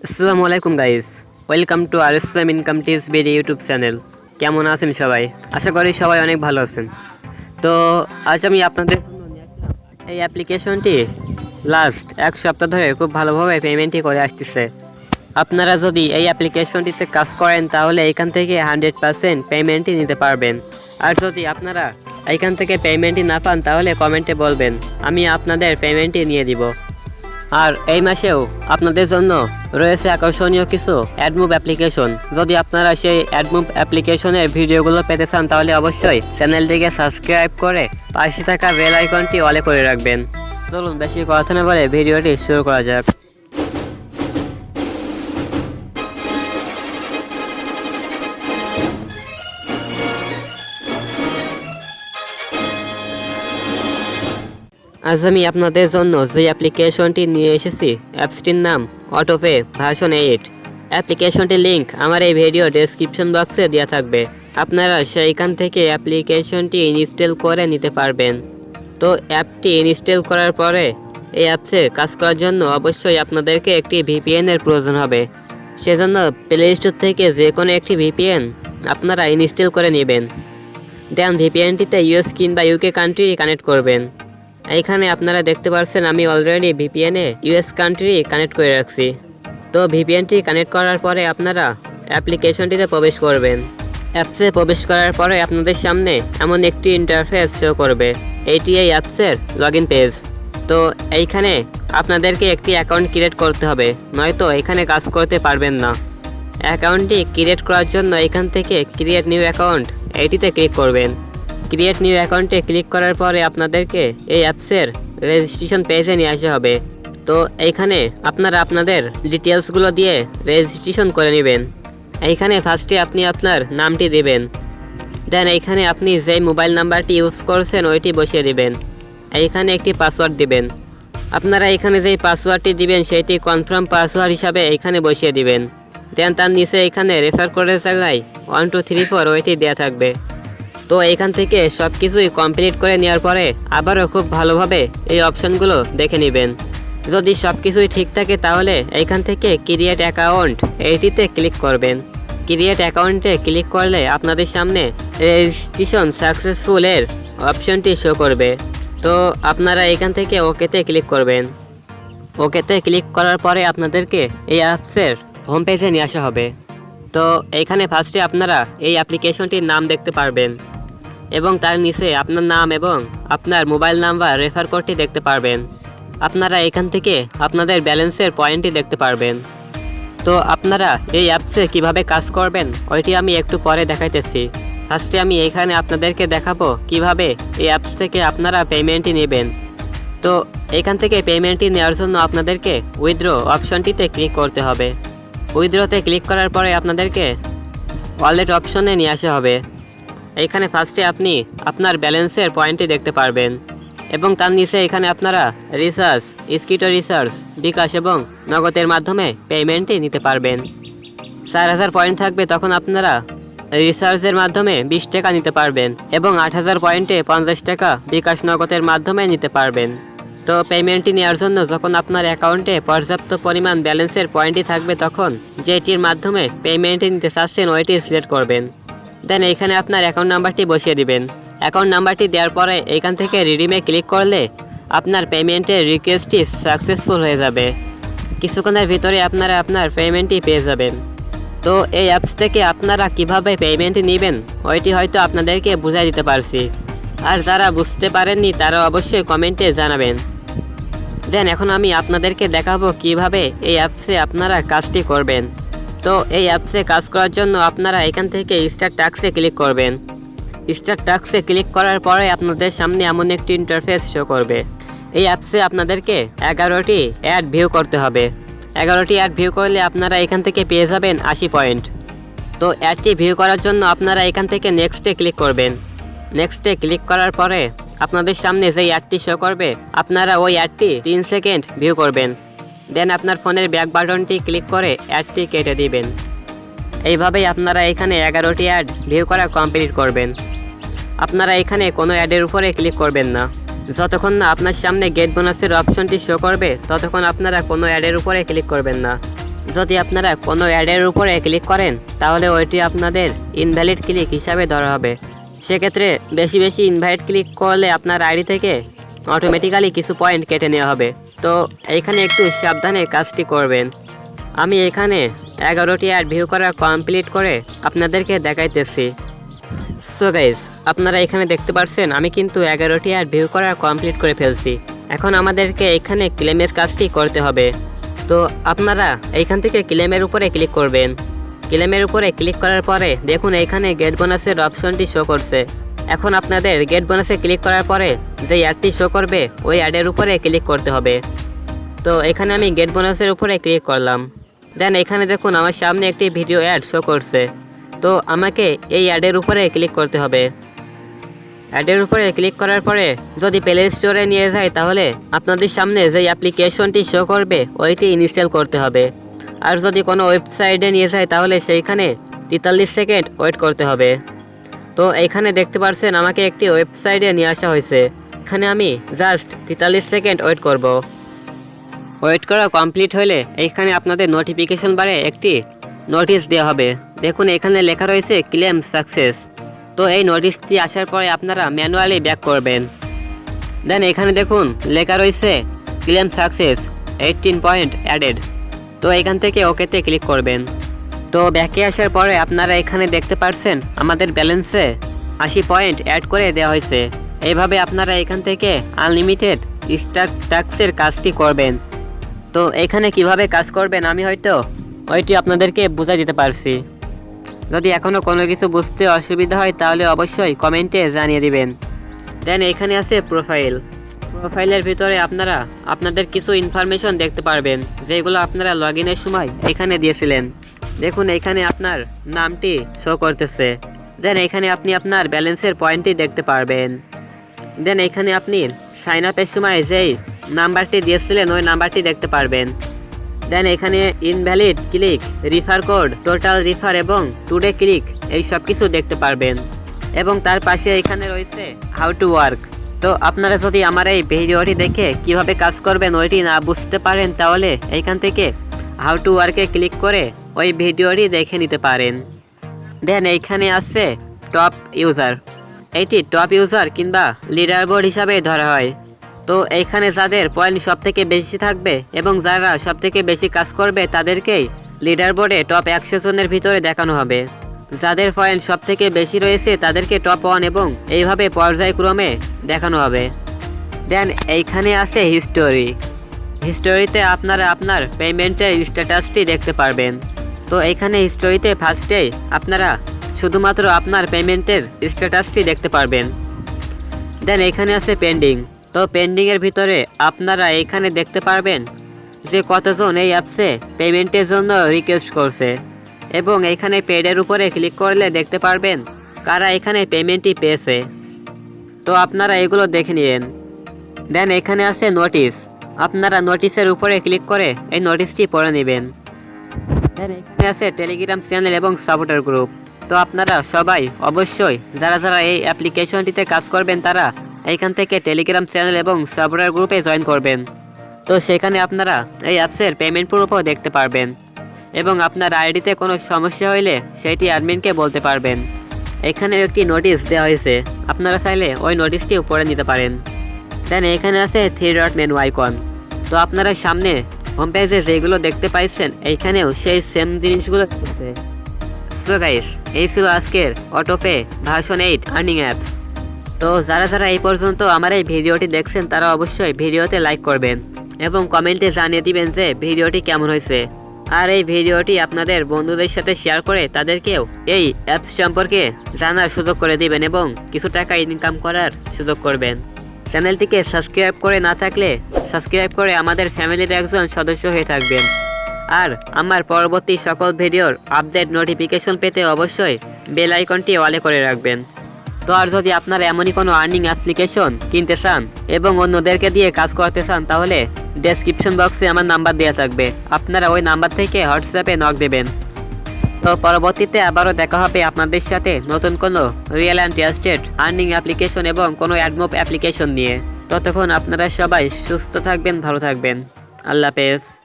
আসসালামু আলাইকুম guys, welcome to RSM income tips video YouTube channel. কেমন আছেন সবাই? আশা করি সবাই অনেক ভালো আছেন। তো আজ আমি আপনাদের এই অ্যাপ্লিকেশনটি লাস্ট এক সপ্তাহ ধরে খুব ভালোভাবে পেমেন্টই করে আসতেছে। আপনারা যদি এই অ্যাপ্লিকেশনটিতে কাজ করেন তাহলে এখান থেকে 100% পেমেন্টই নিতে পারবেন। আর যদি আপনারা এখান থেকে পেমেন্টই না পান তাহলে কমেন্টে বলবেন, আমি আপনাদের পেমেন্টই নিয়ে দিব। আর এই মাসেও আপনাদের জন্য রয়েছে আকর্ষণীয় কিছু অ্যাডমুভ অ্যাপ্লিকেশন। যদি আপনারা সেই অ্যাডমুভ অ্যাপ্লিকেশনের ভিডিওগুলো পেতে চান তাহলে অবশ্যই চ্যানেলটিকে সাবস্ক্রাইব করে পাশে থাকা বেল আইকনটি অলে করে রাখবেন। চলুন বেশি কথা না বলে ভিডিওটি শুরু করা যাক। আজ আমি আপনাদের জন্য যে অ্যাপ্লিকেশনটি নিয়ে এসেছি অ্যাপসটির নাম অটোপে ভার্সন 8। অ্যাপ্লিকেশনটির লিঙ্ক আমার এই ভিডিও ডেসক্রিপশন বক্সে দেওয়া থাকবে। আপনারা সেইখান থেকে অ্যাপ্লিকেশনটি ইনস্টল করে নিতে পারবেন। তো অ্যাপটি ইনস্টল করার পরে এই অ্যাপসে কাজ করার জন্য অবশ্যই আপনাদেরকে একটি ভিপিএনের প্রয়োজন হবে। সেজন্য প্লে স্টোর থেকে যে কোনো একটি ভিপিএন আপনারা ইনস্টল করে নেবেন। দেন ভিপিএনটিতে ইউএস কিংবা ইউকে কান্ট্রি কানেক্ট করবেন। এইখানে আপনারা দেখতে পাচ্ছেন আমি অলরেডি ভিপিএনে ইউএস কান্ট্রি কানেক্ট করে রাখছি। তো ভিপিএনটি কানেক্ট করার পরে আপনারা অ্যাপ্লিকেশনটিতে প্রবেশ করবেন। অ্যাপসে প্রবেশ করার পরে আপনাদের সামনে এমন একটি ইন্টারফেস শো করবে। এইটি এই অ্যাপসের লগইন পেজ। তো এইখানে আপনাদেরকে একটি অ্যাকাউন্ট ক্রিয়েট করতে হবে, নয়তো এখানে কাজ করতে পারবেন না। অ্যাকাউন্টটি ক্রিয়েট করার জন্য এখান থেকে ক্রিয়েট নিউ অ্যাকাউন্ট এইটিতে ক্লিক করবেন। ক্রিয়েট নিউ অ্যাকাউন্টে ক্লিক করার পরে আপনাদেরকে এই অ্যাপসের রেজিস্ট্রেশন পেজে নিয়ে আসা হবে। তো এইখানে আপনারা আপনাদের ডিটেলসগুলো দিয়ে রেজিস্ট্রেশন করে নেবেন। এইখানে ফার্স্টে আপনি আপনার নামটি দিবেন। দেন এইখানে আপনি যেই মোবাইল নাম্বারটি ইউজ করছেন ওইটি বসিয়ে দিবেন। এইখানে একটি পাসওয়ার্ড দিবেন। আপনারা এখানে যেই পাসওয়ার্ডটি দিবেন সেটি কনফার্ম পাসওয়ার্ড হিসাবে এইখানে বসিয়ে দিবেন। দেন তার নিচে এখানে রেফার কোডের জায়গায় 1 2 3 4 ওইটি দেওয়া থাকবে। তো এখান থেকে সব কিছুই কমপ্লিট করে নেওয়ার পরে আবারও খুব ভালোভাবে এই অপশনগুলো দেখে নেবেন। যদি সব কিছুই ঠিক থাকে তাহলে এইখান থেকে ক্রিয়েট অ্যাকাউন্ট এইটিতে ক্লিক করবেন। ক্রিয়েট অ্যাকাউন্টে ক্লিক করলে আপনাদের সামনে রেজিস্ট্রেশন সাকসেসফুল এর অপশনটি শো করবে। তো আপনারা এখান থেকে ওকেতে ক্লিক করবেন। ওকেতে ক্লিক করার পরে আপনাদেরকে এই অ্যাপসের হোম পেজে নিয়ে আসা হবে। তো এইখানে ফার্স্টে আপনারা এই অ্যাপ্লিকেশনটির নাম দেখতে পারবেন এবং তার নিচে আপনার নাম এবং আপনার মোবাইল নাম্বার রেফার কোডটি দেখতে পারবেন। আপনারা এখান থেকে আপনাদের ব্যালেন্সের পয়েন্টটি দেখতে পারবেন। তো আপনারা এই অ্যাপসে কিভাবে কাজ করবেন ওইটি আমি একটু পরে দেখাইতেছি। ফার্স্টে আমি এখানে আপনাদেরকে দেখাবো কিভাবে এই অ্যাপস থেকে আপনারা পেমেন্টটি নেবেন। তো এখান থেকে পেমেন্টটি নেওয়ার জন্য আপনাদেরকে উইথড্র অপশনটিতে ক্লিক করতে হবে। উইথড্রতে ক্লিক করার পরে আপনাদেরকে ওয়ালেট অপশনে নিয়ে আসা হবে। এইখানে ফার্স্টে আপনি আপনার ব্যালেন্সের পয়েন্টটি দেখতে পারবেন এবং তার নিচে এখানে আপনারা রিচার্জ, স্কিটো রিচার্জ, বিকাশ এবং নগদের মাধ্যমে পেমেন্টটি নিতে পারবেন। 4000 পয়েন্ট থাকবে তখন আপনারা রিচার্জের মাধ্যমে 20 টাকা নিতে পারবেন এবং 8000 পয়েন্টে 50 টাকা বিকাশ নগদের মাধ্যমে নিতে পারবেন। তো পেমেন্টটি নেওয়ার জন্য যখন আপনার অ্যাকাউন্টে পর্যাপ্ত পরিমাণ ব্যালেন্সের পয়েন্টই থাকবে তখন যেটির মাধ্যমে পেমেন্টটি নিতে চাচ্ছেন ওইটি সিলেক্ট করবেন। দেন এইখানে আপনার অ্যাকাউন্ট নাম্বারটি বসিয়ে দিবেন। অ্যাকাউন্ট নাম্বারটি দেওয়ার পরে এইখান থেকে রিডিমে ক্লিক করলে আপনার পেমেন্টের রিকোয়েস্টটি সাকসেসফুল হয়ে যাবে। কিছুক্ষণের ভিতরে আপনারা আপনার পেমেন্টটি পেয়ে যাবেন। তো এই অ্যাপস থেকে আপনারা কিভাবে পেমেন্ট নেবেন ওইটি হয়তো আপনাদেরকে বুঝাই দিতে পারছি। আর যারা বুঝতে পারেননি তারা অবশ্যই কমেন্টে জানাবেন। দেন এখন আমি আপনাদেরকে দেখাবো কিভাবে এই অ্যাপসে আপনারা কাজটি করবেন। তো এই অ্যাপসে কাজ করার জন্য আপনারা এখান থেকে স্টার্ট টাস্কে ক্লিক করবেন। স্টার্ট টাস্কে ক্লিক করার পরে আপনাদের সামনে এমন একটি ইন্টারফেস শো করবে। এই অ্যাপসে আপনাদেরকে 11টি অ্যাড ভিউ করতে হবে। 11টি অ্যাড ভিউ করলে আপনারা এখান থেকে পেয়ে যাবেন 80 পয়েন্ট। তো অ্যাডটি ভিউ করার জন্য আপনারা এখান থেকে নেক্সটে ক্লিক করবেন। নেক্সটে ক্লিক করার পরে আপনাদের সামনে যে অ্যাডটি শো করবে আপনারা ওই অ্যাডটি 3 সেকেন্ড ভিউ করবেন। দেন আপনার ফোনের ব্যাক বাটনটি ক্লিক করে অ্যাডটি কেটে দিবেন। এইভাবেই আপনারা এখানে 11টি অ্যাড ভিউ করা কমপ্লিট করবেন। আপনারা এখানে কোনো অ্যাডের উপরে ক্লিক করবেন না। যতক্ষণ না আপনার সামনে গেট বোনাসের অপশনটি শো করবে ততক্ষণ আপনারা কোনো অ্যাডের উপরে ক্লিক করবেন না। যদি আপনারা কোনো অ্যাডের উপরে ক্লিক করেন তাহলে ওইটি আপনাদের ইনভ্যালিড ক্লিক হিসাবে ধরা হবে। সেক্ষেত্রে বেশি বেশি ইনভাইট ক্লিক করলে আপনার আইডি থেকে অটোমেটিক্যালি কিছু পয়েন্ট কেটে নেওয়া হবে। তো এইখানে একটু সাবধানে কাজটি করবেন। আমি এখানে 11টি অ্যাড ভিউ করা কমপ্লিট করে আপনাদেরকে দেখাইতেছি। সো গাইস, আপনারা এখানে দেখতে পাচ্ছেন আমি কিন্তু 11টি অ্যাড ভিউ করা কমপ্লিট করে ফেলছি। এখন আমাদেরকে এখানে ক্লেমের কাজটি করতে হবে। তো আপনারা এইখান থেকে ক্লেমের উপরে ক্লিক করবেন। ক্লেমের উপরে ক্লিক করার পরে দেখুন এখানে গেট বোনাসের অপশনটি শো করছে। এখন আপনাদের গেট বোনাসে ক্লিক করার পরে যে অ্যাডটি শো করবে ওই অ্যাডের উপরে ক্লিক করতে হবে। তো এখানে আমি গেট বোনাসের উপরে ক্লিক করলাম। দেন এখানে দেখুন আমার সামনে একটি ভিডিও অ্যাড শো করছে। তো আমাকে এই অ্যাডের উপরে ক্লিক করতে হবে। অ্যাডের উপরে ক্লিক করার পরে যদি প্লে স্টোরে নিয়ে যায় তাহলে আপনাদের সামনে যে অ্যাপ্লিকেশনটি শো করবে ওইটি ইনস্টল করতে হবে। আর যদি কোনো ওয়েবসাইটে নিয়ে যায় তাহলে সেইখানে 43 সেকেন্ড ওয়েট করতে হবে। তো এখানে দেখতে পাচ্ছেন আমাকে একটি ওয়েবসাইটে নিয়ে আসা হয়েছে। এখানে আমি জাস্ট 43 সেকেন্ড ওয়েট করব। ওয়েট করা কমপ্লিট হলে এইখানে আপনাদের নোটিফিকেশন বারে একটি নোটিশ দেওয়া হবে। দেখুন এখানে লেখা রয়েছে ক্লেম সাকসেস। তো এই নোটিশটি আসার পরে আপনারা ম্যানুয়ালি ব্যাক করবেন। দেন এখানে দেখুন লেখা রয়েছে ক্লেম সাকসেস 18 পয়েন্ট অ্যাডেড। তো এখান থেকে ওকেতে ক্লিক করবেন। তো ব্যাকে আসার পরে আপনারা এখানে দেখতে পাচ্ছেন আমাদের ব্যালেন্সে 80 পয়েন্ট অ্যাড করে দেওয়া হয়েছে। এইভাবে আপনারা এখান থেকে আনলিমিটেড স্টার ট্যাক্সের কাজটি করবেন। তো এখানে কিভাবে কাজ করবেন আমি হয়তো ওইটি আপনাদেরকে বুঝাই দিতে পারছি। যদি এখনও কোনো কিছু বুঝতে অসুবিধা হয় তাহলে অবশ্যই কমেন্টে জানিয়ে দিবেন। দেন এখানে আছে প্রোফাইল। প্রোফাইলের ভিতরে আপনারা আপনাদের কিছু ইনফরমেশন দেখতে পারবেন যেগুলো আপনারা লগ ইনের সময় এখানে দিয়েছিলেন। দেখুন এখানে আপনার নামটি শো করতেছে। দেন এখানে আপনি আপনার ব্যালেন্সের পয়েন্টটি দেখতে পারবেন। দেন এখানে আপনি সাইন আপের সময় যেই নাম্বারটি দিয়েছিলেন ওই নাম্বারটি দেখতে পারবেন। দেন এখানে ইনভ্যালিড ক্লিক, রিফার কোড, টোটাল রিফার এবং টুডে ক্লিক এই সব কিছু দেখতে পারবেন। এবং তার পাশে এখানে রয়েছে হাউ টু ওয়ার্ক। তো আপনারা যদি আমার এই ভিডিওটি দেখে কিভাবে কাজ করবেন ওইটি না বুঝতে পারেন তাহলে এইখান থেকে হাউ টু ওয়ার্কে ক্লিক করে ওই ভিডিওটি দেখে নিতে পারেন। দেন এইখানে আছে টপ ইউজার। এইটি টপ ইউজার কিংবা লিডার বোর্ড হিসাবে ধরা হয়। তো এইখানে যাদের পয়েন্ট সব থেকে বেশি থাকবে এবং যারা সব থেকে বেশি কাজ করবে তাদেরকেই লিডার বোর্ডে টপ 100 জনের ভিতরে দেখানো হবে। যাদের পয়েন্ট সব থেকে বেশি রয়েছে তাদেরকে টপ 1 এবং এইভাবে পর্যায়ক্রমে দেখানো হবে। দেন এইখানে আছে হিস্টোরি। হিস্টোরিতে আপনারা আপনার পেমেন্টের স্ট্যাটাসটি দেখতে পারবেন। তো এইখানে হিস্টোরিতে ফার্স্টেই আপনারা শুধুমাত্র আপনার পেমেন্টের স্ট্যাটাসটি দেখতে পারবেন। দেন এখানে আছে পেন্ডিং। তো পেন্ডিংয়ের ভিতরে আপনারা এখানে দেখতে পারবেন যে কতজন এই অ্যাপসে পেমেন্টের জন্য রিকোয়েস্ট করছে এবং এখানে পেডের উপরে ক্লিক করলে দেখতে পারবেন কারা এখানে পেমেন্টটি পেয়েছে। তো আপনারা এগুলো দেখে নিন। দেন এখানে আছে নোটিশ। আপনারা নোটিশের উপরে ক্লিক করে এই নোটিশটি পড়ে নেবেন। দেন এখানে আছে টেলিগ্রাম চ্যানেল এবং সাপোর্টার গ্রুপ। তো আপনারা সবাই অবশ্যই যারা যারা এই অ্যাপ্লিকেশনটিতে কাজ করবেন তারা এইখান থেকে টেলিগ্রাম চ্যানেল এবং সাপোর্টার গ্রুপে জয়েন করবেন। তো সেখানে আপনারা এই অ্যাপসের পেমেন্ট প্রুফও দেখতে পারবেন এবং আপনার আইডিতে কোনো সমস্যা হইলে সেটি অ্যাডমিনকে বলতে পারবেন। এখানে একটি নোটিশ দেওয়া হয়েছে, আপনারা চাইলে ওই নোটিশটিও পড়ে নিতে পারেন। দেন এখানে আছে 3 ডট মেনু আইকন। তো আপনারা সামনে হোম পেজে যেগুলো দেখতে পাইছেন এইখানেও সেই সেম জিনিসগুলো আছে। সো গাইস, এই ছিল আজকের অটোপে ভার্সন 8 আর্নিং অ্যাপস। তো যারা যারা এই পর্যন্ত আমার এই ভিডিওটি দেখছেন তারা অবশ্যই ভিডিওতে লাইক করবেন এবং কমেন্টে জানিয়ে দিবেন যে ভিডিওটি কেমন হয়েছে। আর এই ভিডিওটি আপনাদের বন্ধুদের সাথে শেয়ার করে তাদেরকেও এই অ্যাপস সম্পর্কে জানার সুযোগ করে দিবেন এবং কিছু টাকা ইনকাম করার সুযোগ করবেন। চ্যানেলটিকে সাবস্ক্রাইব করে না থাকলে সাবস্ক্রাইব করে আমাদের ফ্যামিলির একজন সদস্য হয়ে থাকবেন। আর আমার পরবর্তী সকল ভিডিওর আপডেট নোটিফিকেশন পেতে অবশ্যই বেল আইকনটি অলে করে রাখবেন। তো আর যদি আপনারা এমনই কোনো আর্নিং অ্যাপ্লিকেশন কিনতে চান এবং অন্যদেরকে দিয়ে কাজ করতে চান তাহলে ডেসক্রিপশন বক্সে আমার নাম্বার দেওয়া থাকবে, আপনারা ওই নাম্বার থেকে হোয়াটসঅ্যাপে নক দেবেন। তো পরবর্তীতে আবারও দেখা হবে আপনাদের সাথে নতুন কোনো real and trusted earning application এবং কোনো অ্যাডমোভ অ্যাপ্লিকেশন নিয়ে। ততক্ষণ আপনারা সবাই সুস্থ থাকবেন, ভালো থাকবেন। আল্লাহ হাফেজ।